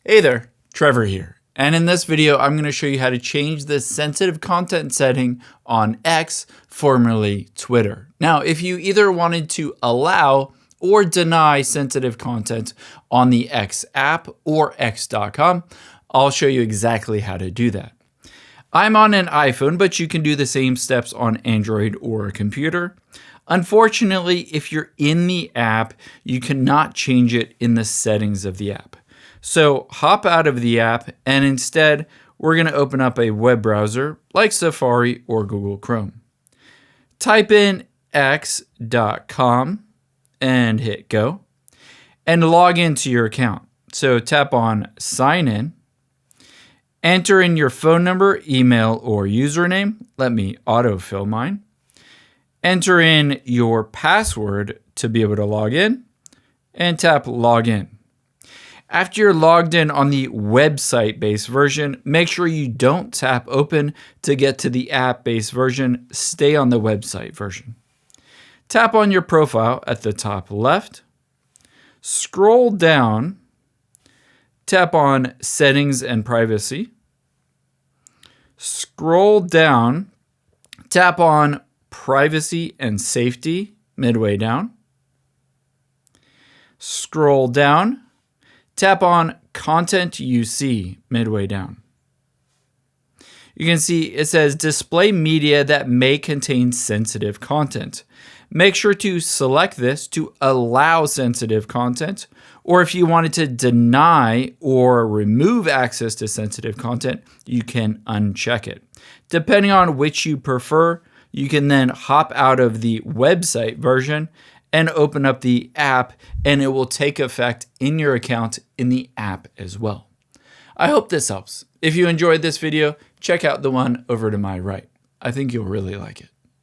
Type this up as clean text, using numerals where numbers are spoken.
Hey there, Trevor here. And in this video, I'm going to show you how to change the sensitive content setting on X, formerly Twitter. Now, if you either wanted to allow or deny sensitive content on the X app or X.com, I'll show you exactly how to do that. I'm on an iPhone, but you can do the same steps on Android or a computer. Unfortunately, if you're in the app, you cannot change it in the settings of the app. So hop out of the app, and instead, we're going to open up a web browser like Safari or Google Chrome. Type in x.com and hit go, and log into your account. So tap on sign in, enter in your phone number, email, or username. Let me autofill mine. Enter in your password to be able to log in, and tap login. After you're logged in on the website-based version, make sure you don't tap open to get to the app-based version. Stay on the website version. Tap on your profile at the top left. Scroll down. Tap on Settings and Privacy. Scroll down. Tap on Privacy and Safety midway down. Scroll down. Tap on Content You See midway down. You can see it says display media that may contain sensitive content. Make sure to select this to allow sensitive content, or if you wanted to deny or remove access to sensitive content, you can uncheck it. Depending on which you prefer, you can then hop out of the website version and open up the app, and it will take effect in your account in the app as well. I hope this helps. If you enjoyed this video, check out the one over to my right. I think you'll really like it.